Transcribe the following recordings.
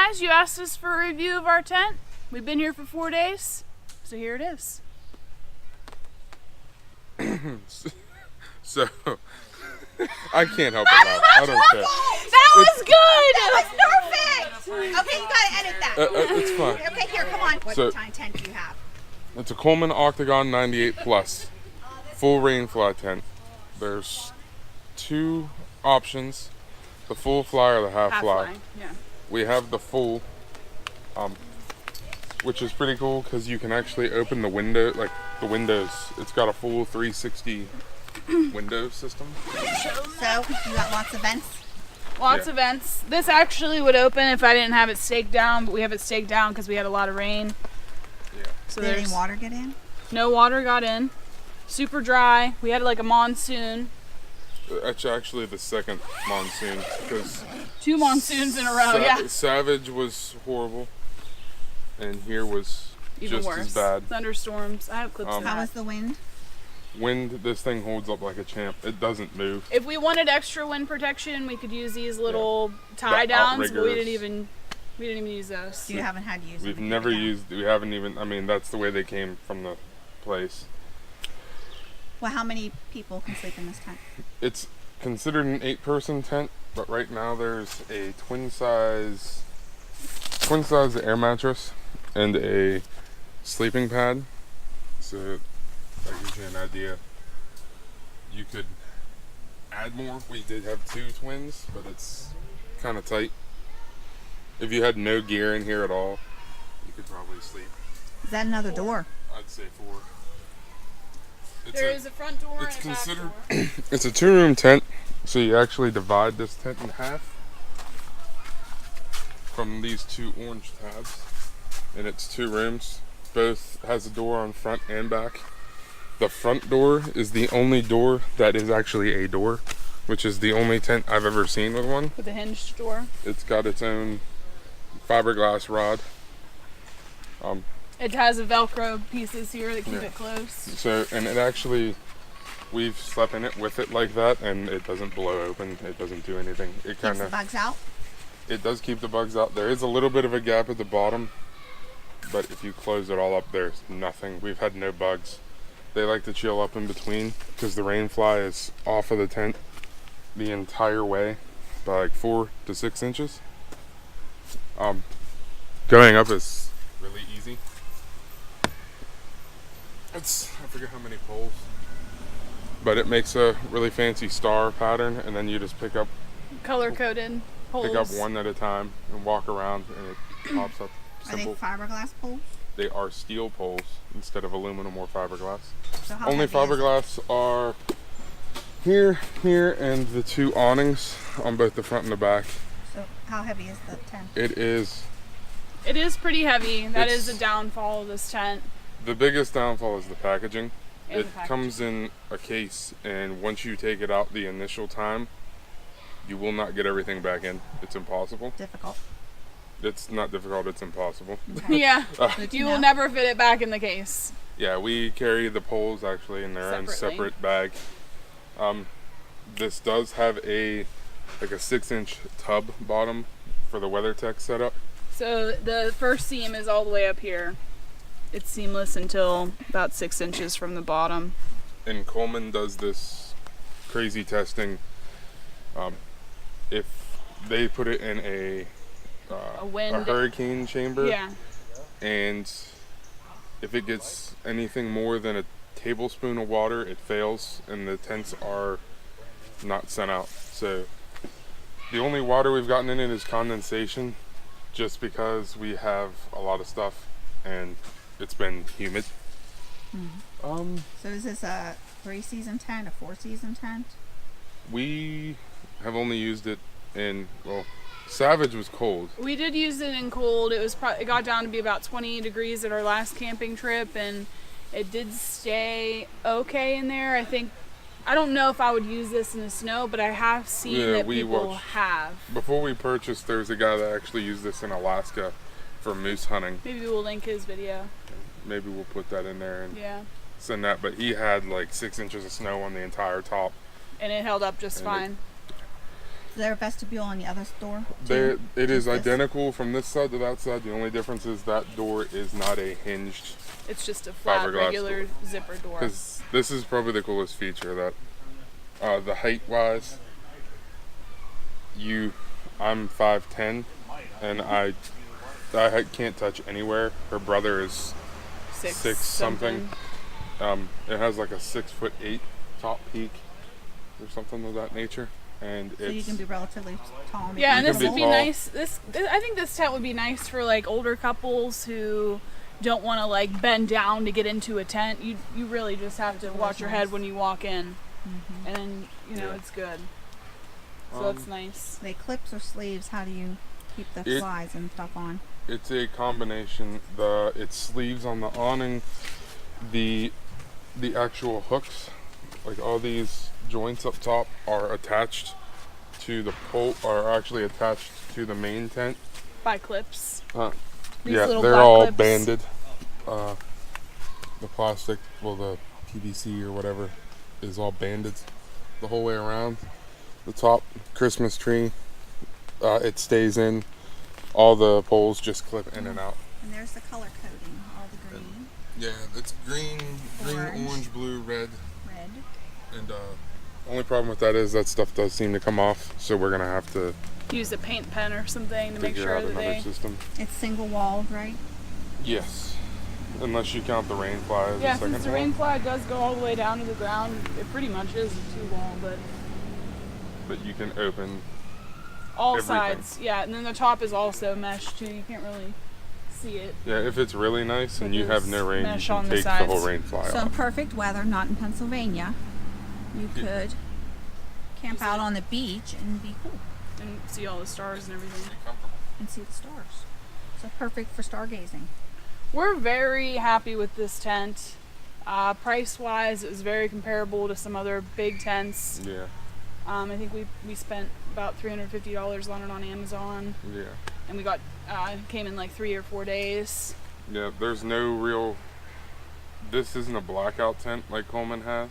guys, you asked us for a review of our tent. We've been here for 4 days, so here it is. So, I can't help it laugh. I don't care. That was good! That was perfect! Okay, you gotta edit that. It's fine. Okay, here, come on. What So- tent do you have? It's a Coleman Octagon 98 Plus. Full rain fly tent. There's 2 options. The full fly or the half fly. Yeah. We have the full, which is pretty cool because you can actually open the window, like the windows. It's got a full 360 window system. So, you got lots of vents? Lots Yeah. of vents. This actually would open if I didn't have it staked down, but we have it staked down because we had a lot of rain. Yeah. So Did any there's water get in? no water got in. Super dry. We had like a monsoon. It's actually the second monsoon because 2 monsoons in a row, yeah. Savage was horrible, and here was Even just worse. as bad. Thunderstorms. I have clips of How that. was the wind? Wind, this thing holds up like a champ. It doesn't move. If we wanted extra wind protection, we could use these little tie The downs, but we outriggers. didn't even use those. You haven't had to use We've them. never Yeah. used. We haven't even. I mean, that's the way they came from the place. Well, how many people can sleep in this tent? It's considered an 8-person tent, but right now there's a twin size air mattress and a sleeping pad. So that gives you an idea. You could add more. We did have 2 twins, but it's kind of tight. If you had no gear in here at all, you could probably sleep. Is that another door? I'd say 4. There is a front door It's and a back considered. door. It's a 2-room tent, so you actually divide this tent in half from these 2 orange tabs, and it's 2 rooms. Both has a door on front and back. The front door is the only door that is actually a door, which is the only tent I've ever seen with one. With a hinged door. It's got its own fiberglass rod. It has a Velcro pieces here that keep Yeah. it closed. So, and it actually, we've slept in it with it like that, and it doesn't blow open. It doesn't do anything. It Keeps kind the of, bugs out? it does keep the bugs out. There is a little bit of a gap at the bottom, but if you close it all up, there's nothing. We've had no bugs. They like to chill up in between because the rain fly is off of the tent the entire way by like 4 to 6 inches. Going up is really easy. I forget how many poles, but it makes a really fancy star pattern, and then you just pick up Color coded poles. one at a time and walk around, and it pops up. Are they Simple. fiberglass poles? They are steel poles instead of aluminum or fiberglass. So how Only heavy is it? fiberglass are here, and the 2 awnings on both the front and the back. So how heavy is the tent? It is. It is pretty heavy. That is It's- a downfall of this tent. The biggest downfall is the packaging. And It the packaging. comes in a case, and once you take it out the initial time, you will not get everything back in. It's impossible. Difficult. It's not difficult, it's impossible. Okay. Yeah. Good to You know. will never fit it back in the case. Yeah, we carry the poles actually in their own Separately. separate bag. This does have a 6-inch tub bottom for the WeatherTech setup. So the first seam is all the way up here. It's seamless until about 6 inches from the bottom. And Coleman does this crazy testing. If they put it in a wind. hurricane chamber, Yeah. and if it gets anything more than a tablespoon of water, it fails, and the tents are not sent out. So the only water we've gotten in it is condensation, just because we have a lot of stuff and it's been humid. So is this a 3-season tent, a 4-season tent? We have only used it in, well, Savage was cold. We did use it in cold. It got down to be about 20 degrees at our last camping trip, and it did stay okay in there. I don't know if I would use this in the snow, but I have seen Yeah, that we people watched- have. Before we purchased, there was a guy that actually used this in Alaska for moose hunting. Maybe we'll link his video. Maybe we'll put that in there and Yeah. send that. But he had like 6 inches of snow on the entire top. And it held up just And fine. there a vestibule on the other door? It is Just this? identical from this side to that side. The only difference is that door is not a hinged. It's just a flat, Fiberglass regular door. zipper door. Because this is probably the coolest feature that, the height wise, I'm 5'10", and I can't touch anywhere. Her brother is six something. It has like a 6'8" top peak or something of that nature, and So you can be relatively tall. And yeah, and this can would be be tall. nice. I think this tent would be nice for like older couples who don't want to like bend down to get into a tent. You really just have to watch your head when you walk in, and then it's good. So that's nice. They clips or sleeves? How do you keep the flies and stuff on? It's a combination. It's sleeves on the awning, the actual hooks, like all these joints up top are attached to the pole, are actually attached to the main tent. By clips. These Yeah, little they're black all clips. banded. The plastic, the PVC or whatever, is all banded the whole way around. The top Christmas tree, it stays in. All the poles just clip in and out. And there's the color coding, all the green, Yeah, it's green, Orange. orange, blue, red. red. And only problem with that is that stuff does seem to come off, so we're gonna have to Use a paint pen or something to make figure sure out that another they. system. It's single walled, right? Yes, unless you count the rain fly as Yeah, a second since the wall. rain fly does go all the way down to the ground, it pretty much is a 2-wall, But you can open. all Everything. sides. Yeah, and then the top is also mesh too. You can't really see it. Yeah, if it's really nice and you have no rain, you Mesh can on the take the whole sides. rain fly So in off. perfect weather, not in Pennsylvania, you could camp out on the beach and be cool And see all the stars and everything. and see the stars. So perfect for stargazing. We're very happy with this tent. Price wise, it was very comparable to some other big tents. Yeah, I think we spent about $350 on it on Amazon, yeah. and we got came in like 3 or 4 days. Yeah, there's no real. This isn't a blackout tent like Coleman has.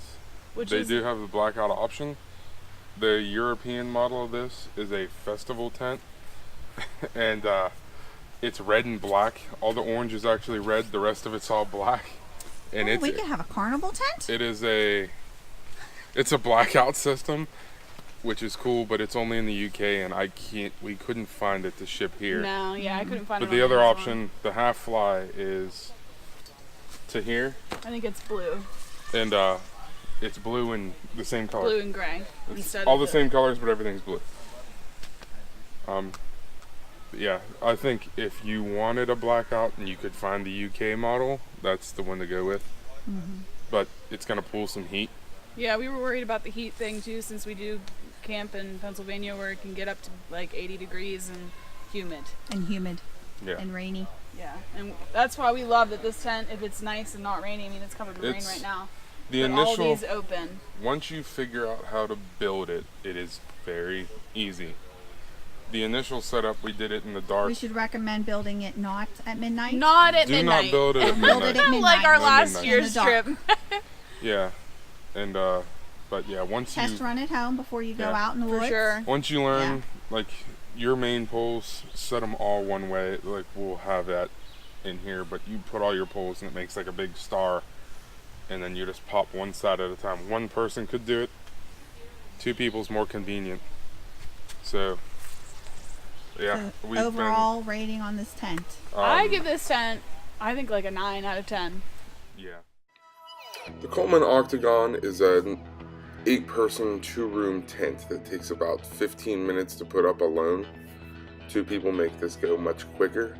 Which They is do have the blackout option. The European model of this is a festival tent, and it's red and black. All the orange is actually red. The rest of it's all black. And We could have a carnival tent. it's a blackout system, which is cool, but it's only in the UK, and we couldn't find it to ship here. No, yeah, I couldn't find it. But the on other Amazon. option, the half fly, is to here, I think it's blue, and it's blue and the same color. blue and gray It's instead all of the same colors, but everything's blue. Yeah, I think if you wanted a blackout and you could find the UK model, that's the one to go with. But it's gonna pull some heat. Yeah, we were worried about the heat thing too, since we do camp in Pennsylvania where it can get up to like 80 degrees and humid. Yeah. And rainy. Yeah, and that's why we love that this tent, if it's nice and not rainy, I mean it's covered in rain It's- right now. The but all initial, these open. once you figure out how to build it, it is very easy. The initial setup, we did it in the dark. We should recommend building it not at midnight. Not at Do midnight. not build it at Build it midnight. at midnight. like our No last midnight. year's In the dark. trip. Yeah, and but yeah, Test run at home before you go Yeah. out in the For woods. sure. once you learn, like your main poles, set them all one way. Like we'll have that in here, but you put all your poles and it makes like a big star, and then you just pop one side at a time. One person could do it. 2 people's more convenient. So yeah, The overall rating on this tent. I give this tent, I think like a 9 out of 10. Yeah. The Coleman Octagon is an 8-person, 2-room tent that takes about 15 minutes to put up alone. 2 people make this go much quicker.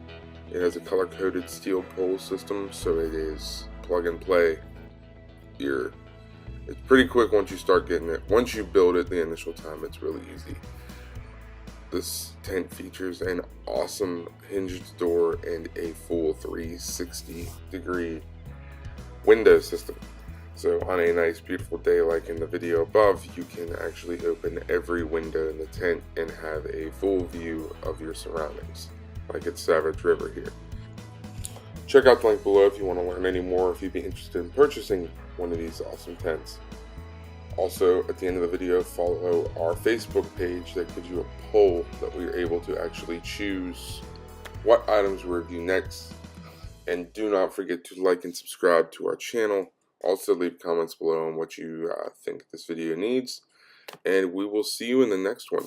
It has a color-coded steel pole system, so it is plug and play. It's pretty quick once you start getting it. Once you build it, the initial time, it's really easy. This tent features an awesome hinged door and a full 360-degree window system. So on a nice beautiful day like in the video above, you can actually open every window in the tent and have a full view of your surroundings, like at Savage River here. Check out the link below if you want to learn any more, if you'd be interested in purchasing one of these awesome tents. Also, at the end of the video, follow our Facebook page that gives you a poll that we are able to actually choose what items we review next. And do not forget to like and subscribe to our channel. Also, leave comments below on what you think this video needs. And we will see you in the next one.